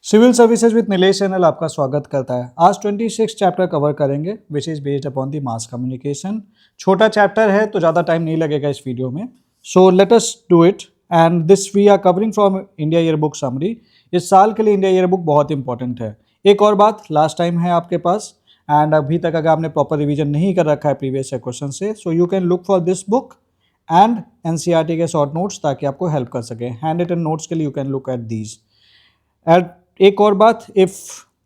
Civil services with Nilesh channel आपका स्वागत करता है। आज 26 चैप्टर कवर करेंगे which is based upon the mass communication. छोटा चैप्टर है तो ज़्यादा टाइम नहीं लगेगा इस वीडियो में। So let us do it and this we are covering from India year book summary. इस साल के लिए इंडिया ईयर बुक बहुत इंपॉर्टेंट है। एक और बात, लास्ट टाइम है आपके पास एंड अभी तक अगर आपने प्रॉपर रिविजन नहीं कर रखा है प्रीवियस क्वेश्चन से, so you can look for this book and NCERT के शॉर्ट नोट्स ताकि आपको हेल्प कर सके। हैंड रिटन नोट्स के लिए you can look at these. And एक और बात, if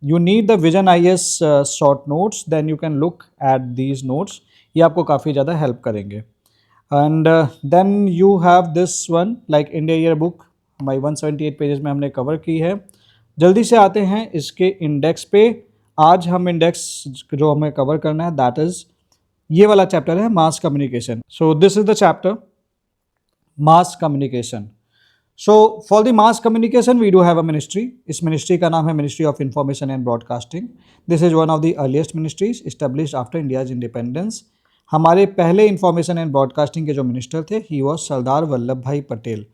you need the Vision IAS short notes then you can look at these notes. ये आपको काफ़ी ज़्यादा हेल्प करेंगे। And then you have this one like India year book, हमारी 178 pages में हमने कवर की है। जल्दी से आते हैं इसके इंडेक्स पे। आज हम इंडेक्स जो हमें कवर करना है दैट इज़ ये वाला चैप्टर है mass communication. So this is the chapter mass communication. So for the mass communication we do have a ministry. इस मिनिस्ट्री का नाम है ministry of information and broadcasting. This is one of the earliest ministries established after India's independence. हमारे पहले information and broadcasting के जो minister थे he was Sardar Vallabhbhai Patel.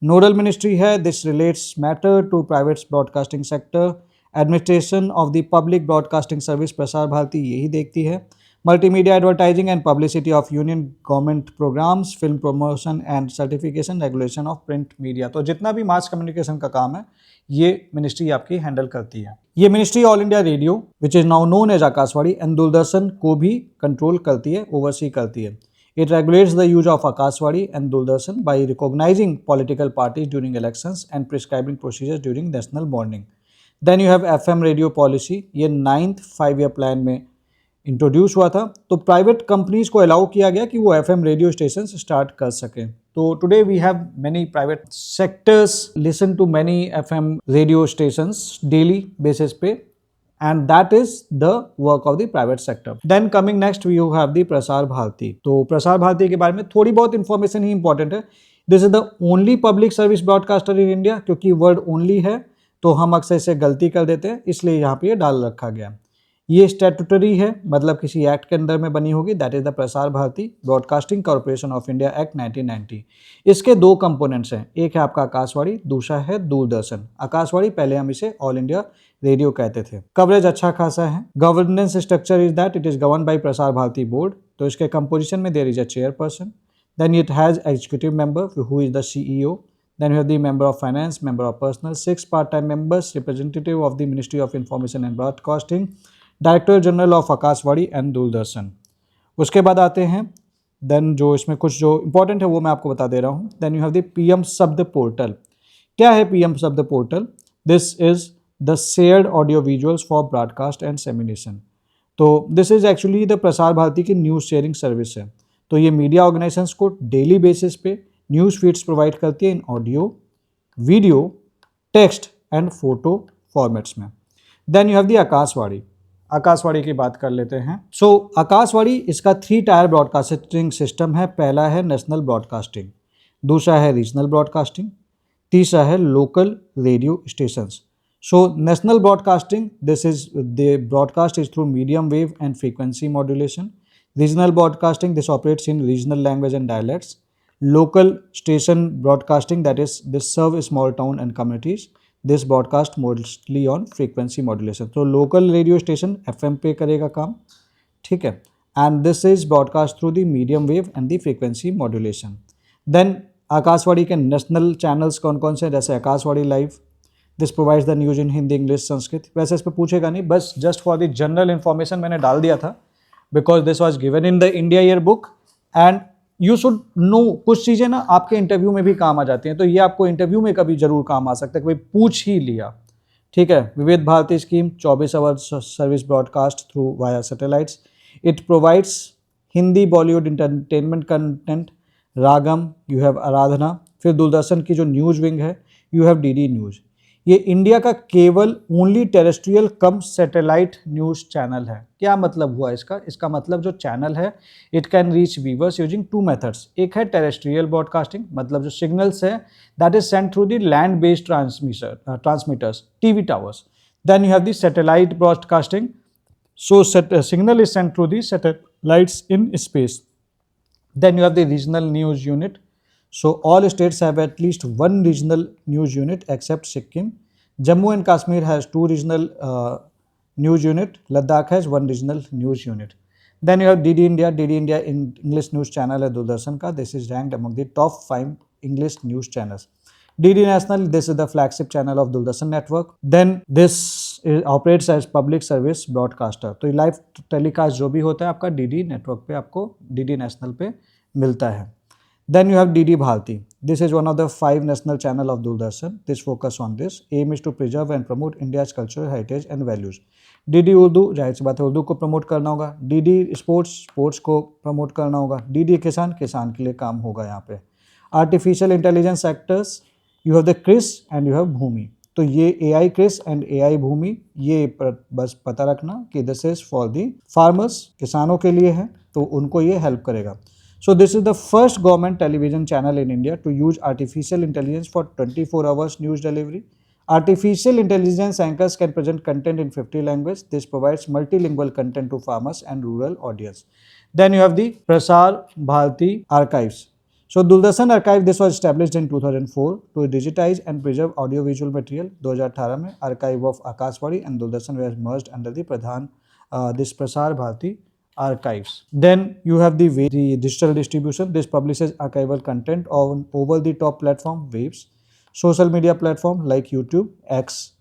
Nodal ministry है। This relates matter to private broadcasting sector. Administration of the public broadcasting service Prasar Bharati यही देखती है। Multimedia advertising and publicity of union government programmes, film promotion and certification, regulation of print media. तो जितना भी mass communication का काम है ये मिनिस्ट्री आपकी हैंडल करती है। ये ministry all India radio which is now known as Akashvani and Doordarshan को भी कंट्रोल करती है, ओवरसी करती है। It regulates the use of Akashvani and Doordarshan by recognizing political parties during elections and prescribing procedures during national mourning. Then you have FM radio policy. ये 9th 5-year plan में introduce हुआ था। तो private companies को allow किया गया कि वो FM रेडियो स्टेशन स्टार्ट कर सकें। तो today we have many private sectors listen to many FM radio stations daily basis पे and that is the work of the private sector. Then coming next we have the Prasar Bharati. तो प्रसार भारती के बारे में थोड़ी बहुत इंफॉर्मेशन ही इंपॉर्टेंट है। This is the only public service broadcaster in India. क्योंकि word only है तो हम अक्सर इसे गलती कर देते हैं, इसलिए यहाँ पे ये डाल रखा गया। ये स्टैट्यूटरी है, मतलब किसी एक्ट के अंदर में बनी होगी। That is the Prasar Bharati broadcasting corporation of India act 1990। इसके दो कंपोनेंट्स हैं, एक है आपका आकाशवाणी, दूसरा है दूरदर्शन। आकाशवाणी पहले हम इसे ऑल इंडिया रेडियो कहते थे। कवरेज अच्छा खासा है। Governance structure is that it is govern by Prasar Bharati board. तो इसके कंपोजिशन में there is a chairperson, then it has executive member who is the CEO, then you have the member of finance, member of personnel, 6 part-time members, representative of the Ministry of Information and Broadcasting, director general of Akashvani and Doordarshan. उसके बाद आते हैं then जो इसमें कुछ जो important है वो मैं आपको बता दे रहा हूँ। Then you have the PM Shabd portal. क्या है PM Shabd portal? This is the shared audio visuals for broadcast and semination. तो this is actually the Prasar Bharati की न्यूज़ शेयरिंग सर्विस है। तो ये मीडिया ऑर्गेनाइजेशंस को डेली बेसिस पे न्यूज़ फीड्स प्रोवाइड करती है in audio, video, text and photo formats में। Then you have the Akashvani. Akashvani की बात कर लेते हैं। सो आकाशवाणी इसका 3 टायर ब्रॉडकास्टिंग सिस्टम है। पहला है नेशनल ब्रॉडकास्टिंग, दूसरा है रीजनल ब्रॉडकास्टिंग, तीसरा है local radio stations. So national broadcasting, this is the broadcast is through medium wave and frequency modulation. Regional broadcasting, this operates in regional language and dialects. Local station broadcasting, that is this serve small town and communities. This broadcast mostly on frequency modulation. तो local radio station FM पे करेगा काम, ठीक है। And this is broadcast through the medium wave and the frequency modulation. Then Akashvani के national channels कौन कौन से, जैसे Akashvani live, this provides the news in Hindi, English, Sanskrit. वैसे इस पर पूछेगा नहीं, बस just for the general information मैंने डाल दिया था because this was given in the India year book and you should know. कुछ चीज़ें ना आपके इंटरव्यू में भी काम आ जाती हैं, तो ये आपको इंटरव्यू में कभी जरूर काम आ सकता है, कभी पूछ ही लिया, ठीक है। Vividh Bharati scheme 24 hour service broadcast through via satellites. It provides Hindi Bollywood entertainment content. Ragam, you have Aradhana. फिर दूरदर्शन की जो न्यूज़ विंग है यू हैव DD न्यूज़। ये इंडिया का केवल only terrestrial cum satellite news channel है। क्या मतलब हुआ इसका? इसका मतलब जो चैनल है it can reach viewers using 2 methods. एक है टेरेस्ट्रियल ब्रॉडकास्टिंग, मतलब जो सिग्नल्स है that is sent through the land based transmitters, TV towers. Then you have the satellite broadcasting, so signal is sent through the satellites in space. Then you have the regional news unit. So all states have at least one regional news unit except Sikkim. Jammu and Kashmir has 2 regional news unit. Ladakh has 1 regional news unit. Then you have DD India. DD India in English news channel है दूरदर्शन का. This is ranked among the top 5 English news channels. DD National, this is the flagship channel of Doordarshan network. Then this operates as public service broadcaster. तो ये live telecast जो भी होता है आपका DD network पे आपको DD नेशनल पे मिलता है. Then you have DD Bharati. This is one of the 5 national channel of Doordarshan. This focus on this. Aim is to preserve and promote India's culture, heritage and values. DD Urdu, जाहिर सी बात है उर्दू को promote करना होगा. DD sports, sports को promote करना होगा. DD किसान, किसान के लिए काम होगा यहाँ पे. Artificial intelligence sectors, you have the Krish and you have Bhoomi. तो ये AI Krish and AI Bhoomi, ये बस पता रखना कि this is for the farmers, किसानों के लिए है, तो उनको ये हेल्प करेगा. So this is the first government television channel in India to use artificial intelligence for 24 hours news delivery. Artificial intelligence anchors can present content in 50 languages. This provides multilingual content to farmers and rural audience. Then you have the Prasar Bharati Archives. So Doordarshan Archive, this was established in 2004 to digitize and preserve audiovisual material. 2018 में Archive of Akashvani and Doordarshan were merged under the this Prasar Bharati Archives. Then you have the digital distribution. This publishes archival content on over-the-top platform waves, social media platform like YouTube, X,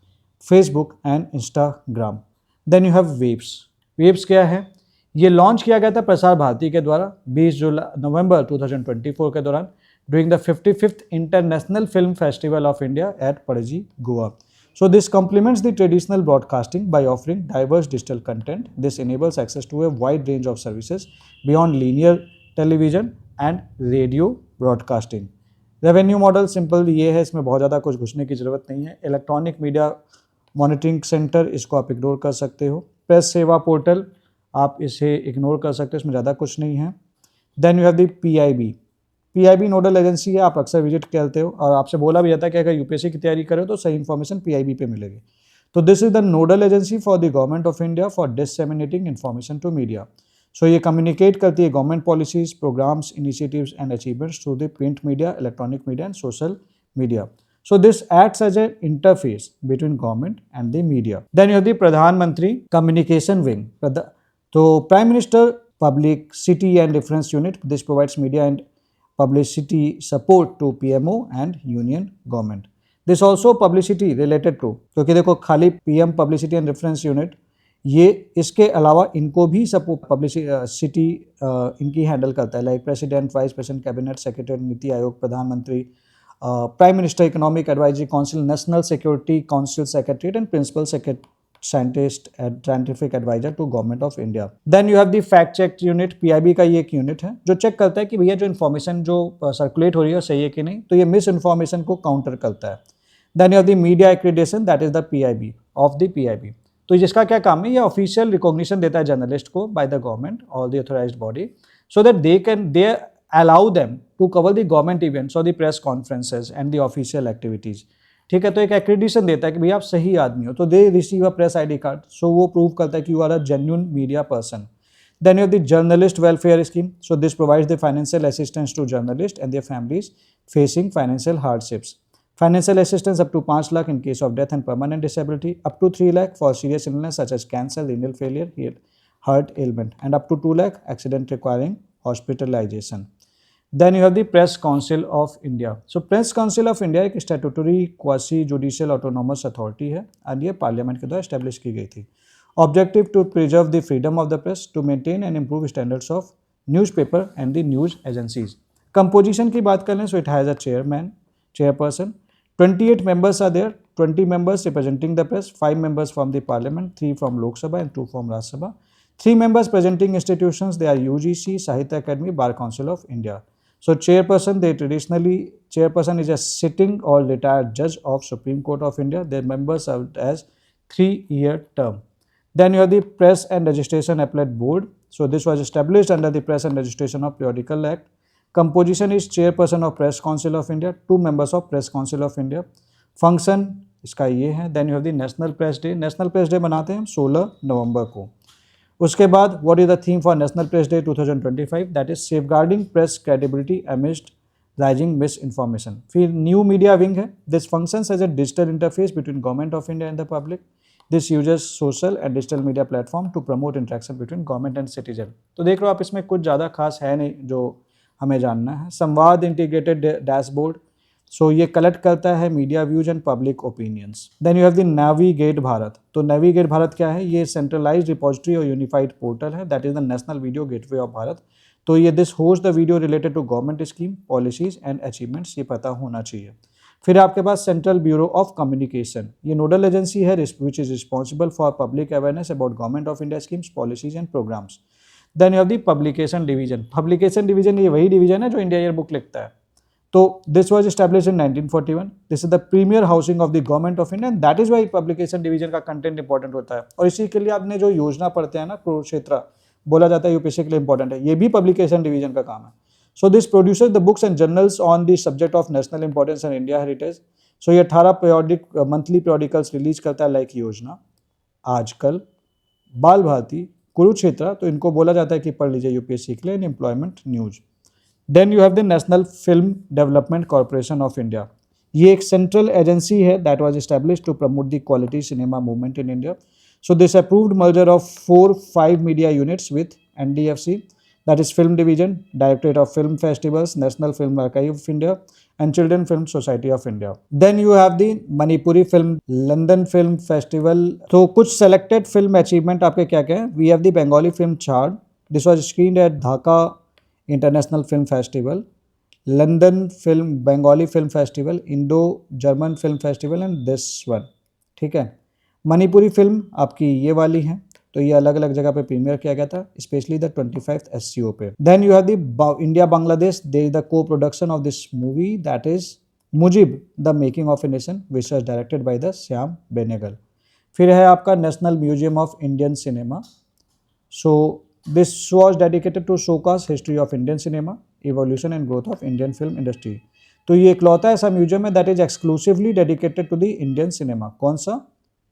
Facebook and Instagram. Then you have waves. Waves क्या है? ये launch किया गया था प्रसार भारती के द्वारा 20 नवंबर 2024 के दौरान during the 55th international film festival of India eight Panaji, Goa. So this complements the traditional broadcasting by offering diverse digital content. This enables access to a wide range of services beyond linear television and radio broadcasting. Revenue model simple ये है, इसमें बहुत ज़्यादा कुछ घुसने की ज़रूरत नहीं है. इलेक्ट्रॉनिक मीडिया मॉनिटरिंग सेंटर, इसको आप इग्नोर कर सकते हो. प्रेस सेवा पोर्टल, आप इसे इग्नोर कर सकते हो, इसमें ज़्यादा कुछ नहीं है. Then you have the PIB nodal agency है, आप अक्सर विजिट करते हो और आपसे बोला भी जाता है कि अगर UPSC की तैयारी करो तो सही इन्फॉर्मेशन PIB पे मिलेगी. तो this is the nodal agency for the government of India for disseminating information to media. So ये कम्युनिकेट करती है government policies, programmes, initiatives and achievements through the print media, electronic media and social media. So this acts as an interface between government and the media. Then you have the Pradhanmantri Communication Wing. तो Prime Minister Publicity and Reference Unit. This provides media and publicity support to PMO and union government. This also publicity related to, क्योंकि देखो खाली PM Publicity and Reference Unit, ये इसके अलावा इनको भी support publicity इनकी हैंडल करता है, like president, vice president, cabinet secretary, NITI Aayog, प्रधानमंत्री, prime minister, economic advisory council, national security council secretary and principal scientist and scientific adviser to government of India. Then you have the fact check unit. PIB का ये एक unit है जो check करता है कि भैया जो इन्फॉर्मेशन जो सर्कुलेट हो रही है सही है कि नहीं, तो ये मिस इन्फॉर्मेशन को काउंटर करता है. Then you have the media accreditation, that is the PIB of the PIB. तो जिसका क्या काम है, ये ऑफिशियल रिकॉग्निशन देता है जर्नलिस्ट को बाय द गवर्नमेंट और the authorised body, so that they allow them to cover the government events or the press conferences and the official activities. ठीक है, तो एक एक्रेडिशन देता है कि भैया आप सही आदमी हो, तो they receive a press ID card, so वो प्रूव करता है कि you are a genuine media person. Then you have the journalist welfare scheme. So this provides the financial assistance to journalist and their families facing financial hardships. Financial assistance up to 5 lakh in case of death and permanent disability, up to 3 lakh for serious illness such as cancer, renal failure, heart ailment, and up to 2 lakh accident requiring hospitalization. Then you have the Press Council of India. So Press Council of India एक statutory quasi judicial autonomous authority है और ये parliament के द्वारा establish की गई थी. Objective to preserve the freedom of the press, to maintain and improve standards of newspaper and the news agencies. Composition की बात कर लें, so it has a chairperson, 28 members are there, 20 members representing the press, 5 members from the parliament, 3 from Lok Sabha and 2 from Rajya Sabha, 3 members presenting institutions, they are UGC, Sahitya Academy, Bar Council of India. So chairperson, chairperson is a sitting or retired judge of Supreme Court of India. Their members served as 3-year term. Then you have the Press and Registration Appellate Board. So this was established under the Press and Registration of Periodical Act. Composition is chairperson of Press Council of India, 2 members of Press Council of India. Function इसका ये है. Then you have the National Press Day. National Press Day मनाते हैं 16 नवंबर को. उसके बाद what is the theme for National Press Day 2025? That is safeguarding press credibility amidst rising misinformation. फिर new media wing है, this functions as a digital interface between government of India and the public. This uses social and digital media platform to promote interaction between government and citizen. तो देख लो आप, इसमें कुछ ज़्यादा खास है नहीं जो हमें जानना है। संवाद इंटीग्रेटेड डैशबोर्ड, सो ये कलेक्ट करता है media views and public opinions. Then you have the navigate Bharat. तो नेविगेट भारत क्या है? ये सेंट्रलाइज्ड रिपोजिटरी और यूनिफाइड पोर्टल है, that is the national video gateway of Bharat. तो ये this host the video related to government scheme, policies and achievements, ये पता होना चाहिए। फिर आपके पास सेंट्रल ब्यूरो ऑफ कम्युनिकेशन, ये नोडल एजेंसी है which is responsible for public awareness about government of India schemes, policies and programmes. Then you have the publication division. Publication division ये वही डिवीजन है जो इंडिया ईयर बुक लिखता है। तो this was establish in 1941। This is the premier housing of the government of India, that is why publication division का content important होता है। और इसी के लिए आपने जो योजना पढ़ते हैं ना, कुरुक्षेत्र बोला जाता है यूपीएससी के लिए इंपॉर्टेंट है, ये भी पब्लिकेशन डिवीजन का काम है। So this produces the books and journals on the subject of national importance and India heritage. So ये 18 मंथली periodicals रिलीज करता है, लाइक योजना, आजकल, बाल भारती, कुरुक्षेत्र। तो इनको बोला जाता है कि पढ़ लीजिए यूपीएससी के लिए इन employment news. Then you have the national film development corporation of India. ये एक सेंट्रल एजेंसी है that was established to promote the quality cinema movement in India. So this approved merger of 4-5 media units with NDFC, that is Film Division, Directorate of Film Festivals, National Film Archive of India and Children Film Society of India. Then you have the Manipuri Film, London Film Festival. तो कुछ selected film achievement आपके क्या क्या है? We have the Bengali Film Chart. This was screened at Dhaka International Film Festival, London Film, Bengali Film Festival, Indo-German Film Festival and this one. ठीक है। Manipuri film आपकी ये वाली है, तो ये अलग अलग जगह पे प्रीमियर किया गया था, स्पेशली द 25th SCO पे। Then you have the India Bangladesh, there is the co production of this movie, that is Mujib the making of a nation, which was directed by the Shyam Benegal. फिर है आपका national museum of Indian cinema. So this was dedicated to showcase history of Indian cinema, evolution and growth of Indian film industry. तो ये इकलौता ऐसा museum है that is exclusively dedicated to the Indian cinema. कौन सा?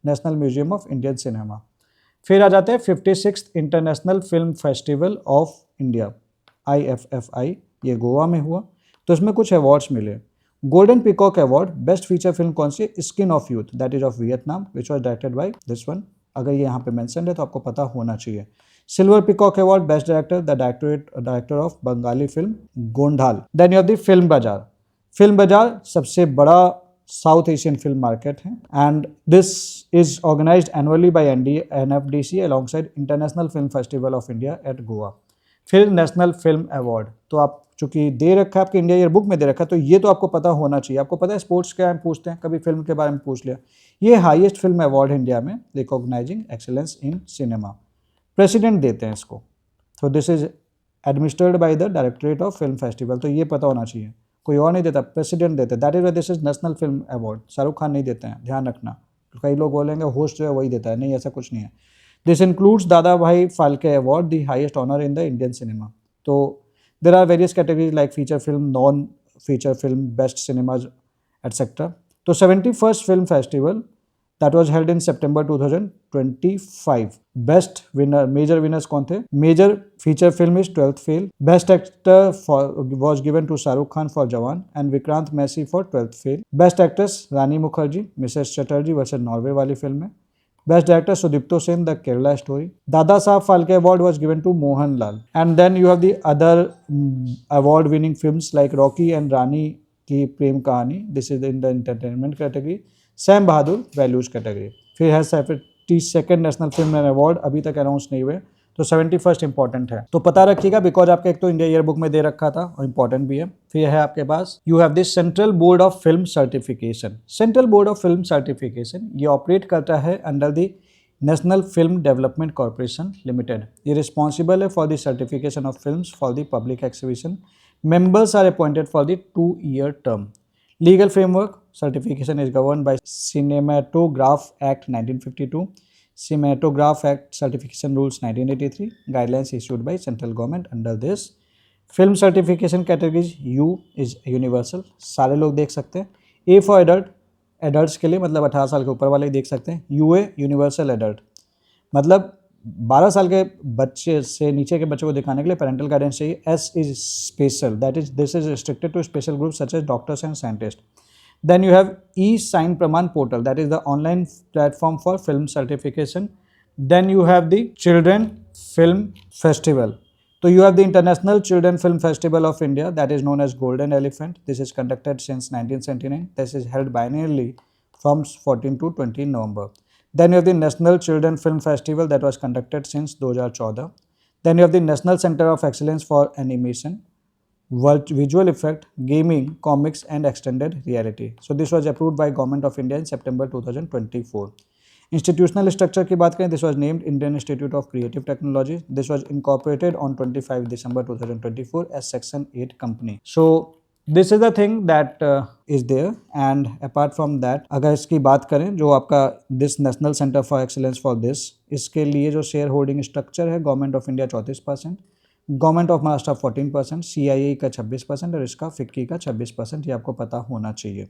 National museum of Indian cinema. फिर आ जाते हैं 56th international film festival of India, IFFI, ये गोवा में हुआ। तो इसमें कुछ अवार्ड्स मिले। Golden peacock award, best feature film कौन सी? Skin of youth, that is of Vietnam, which was directed by this one. अगर ये यहाँ पे मेंशन है तो आपको पता होना चाहिए। Silver peacock award, best director, the director of Bengali film Gondal. Then you have the film Bazaar. Film Bazaar सबसे बड़ा साउथ एशियन फिल्म मार्केट है and this is organised annually by NFDC alongside international film festival of India at Goa. फिर national film award, तो आप चूंकि दे रखा है आपके इंडिया ईयर बुक में दे रखा है, तो ये तो आपको पता होना चाहिए। आपको पता है स्पोर्ट्स क्या है, पूछते हैं कभी फिल्म के बारे में पूछ लिया। ये हाईएस्ट फिल्म अवार्ड है इंडिया में, recognising excellence in cinema. President देते हैं इसको, तो this is administered by the directorate of film festival. तो ये पता होना चाहिए, कोई और नहीं देता, प्रेसिडेंट देते हैं, that is why this is national film award. Shahrukh Khan नहीं देते हैं, ध्यान रखना। कई लोग बोलेंगे होस्ट जो है वही देता है, नहीं, ऐसा कुछ नहीं है। This includes Dada Bhai Phalke award, the highest honour in the Indian cinema. तो there are various categories like feature film, non feature film, best cinemas etcetera. तो 71st film festival that was held in September 2025। Best winner, major winners कौन थे? Major feature film is 12th fail. Best actor was given to Shahrukh Khan for Jawan and Vikrant Massey for 12th fail. Best actress Rani Mukherjee, Mrs Chatterjee versus Norway वाली film में। Best director Sudipto Sen, the Kerala story. Dada Sahab Phalke award was given to Mohan Lal. And then you have the other award winning films like Rocky and Rani ki Prem Kahani, this is in the entertainment category. Sam Bahadur values category. फिर है 72nd national film award, अभी तक announce नहीं हुए, तो 71st important है, तो पता रखिएगा बिकॉज आपके एक तो इंडिया ईयर बुक में दे रखा था और इंपॉर्टेंट भी है। फिर है आपके पास you have this central board of film certification. Central board of film certification ये ऑपरेट करता है under the national film development corporation limited. ये रिस्पॉन्सिबल है for the certification of film for the public exhibition. Members are appointed for the 2-year term. Legal framework certification is governed by Cinematograph Act 1952, Cinematograph Act certification rules 1983, guidelines issued by central government under this. Film certification categories U is universal, सारे लोग देख सकते हैं। A for adult, adults के लिए मतलब 18 साल के ऊपर वाले देख सकते हैं। UA universal adult, मतलब 12 साल के बच्चे से नीचे के बच्चों को दिखाने के लिए पेरेंटल गाइडेंस चाहिए. S is special, that is this is restricted to special group such as doctors and scientist. Then you have e-Sign Praman portal, that is the online platform for film certification. Then you have the Children Film Festival. So you have the International Children Film Festival of India, that is known as Golden Elephant. This is conducted since 1979. This is held biennially from 14 to 20 November. Then you have the National Children Film Festival that was conducted since 2014. Then you have the National Center of Excellence for Animation, visual effect, gaming, comics and extended reality. So this was approved by Government of India in September 2024. Institutional structure की बात करें, this was named Indian Institute of Creative Technology. This was incorporated on 25 December 2024 as Section 8 company. So this is the thing that is there. And apart from that, अगर इसकी बात करें जो आपका this National Center for Excellence for this, इसके लिए जो share holding structure है, government of India 34%, government of Maharashtra 14%, CII का 26% और इसका फिक्की का 26%, ये आपको पता होना चाहिए.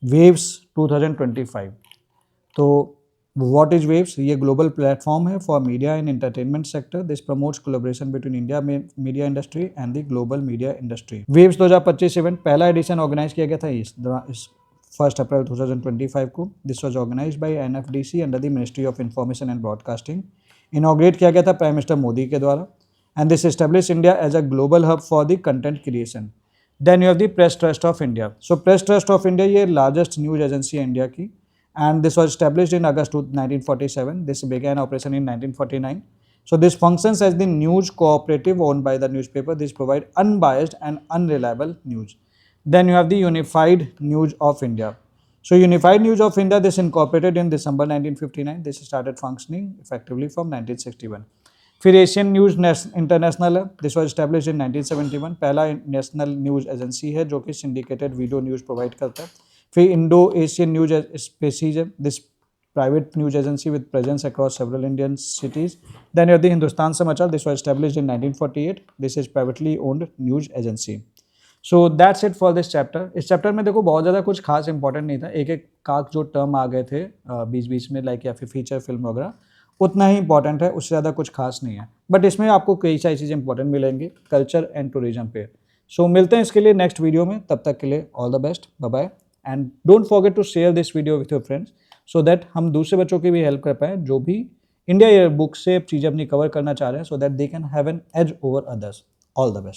वेव्स 2025. तो व्हाट इज वेव्स? ये ग्लोबल प्लेटफॉर्म है for media and entertainment sector. This promotes collaboration between India में media industry and the global media industry. Waves 2025 event, पहला एडिशन ऑर्गेनाइज किया गया था इस 1 अप्रैल 2025 को. This was organise by NFDC under the ministry of information and broadcasting. Inaugurate किया गया था प्राइम मिनिस्टर मोदी के द्वारा. And this established India as a global hub for the content creation. Then you have the Press Trust of India. So Press Trust of India ये largest news agency है India की, and this was established in August 1947. This began operation in 1949. So this functions as the news cooperative owned by the newspaper. This provide unbiased and unreliable news. Then you have the Unified News of India. So Unified News of India, this incorporated in December 1959. This started functioning effectively from 1961. फिर Asian news international है. This was established इन 1971. पहला national news agency है जो कि syndicated video news provide करता है. फिर Indo Asian news services है. This private news agency with presence across several Indian cities. Then you the Hindustan Samachar. This was established in 1948. This is privately owned news agency. So that's it for this chapter. इस chapter में देखो बहुत ज़्यादा कुछ खास important नहीं था. एक एक काक जो टर्म आ गए थे बीच बीच में, लाइक या फिर फीचर फिल्म वगैरह, उतना ही इंपॉर्टेंट है, उससे ज़्यादा कुछ खास नहीं है. बट इसमें आपको कई सारी चीज़ें इंपॉर्टेंट मिलेंगी कल्चर एंड टूरिज्म पे. सो मिलते हैं इसके लिए नेक्स्ट वीडियो में. तब तक के लिए all the best, bye bye. And don't forget to share this video with your friends so that हम दूसरे बच्चों की भी हेल्प कर पाएँ जो भी इंडिया ईयर बुक से चीज़ें अपनी कवर करना चाह रहे हैं, so that they can have an edge over others. All the best.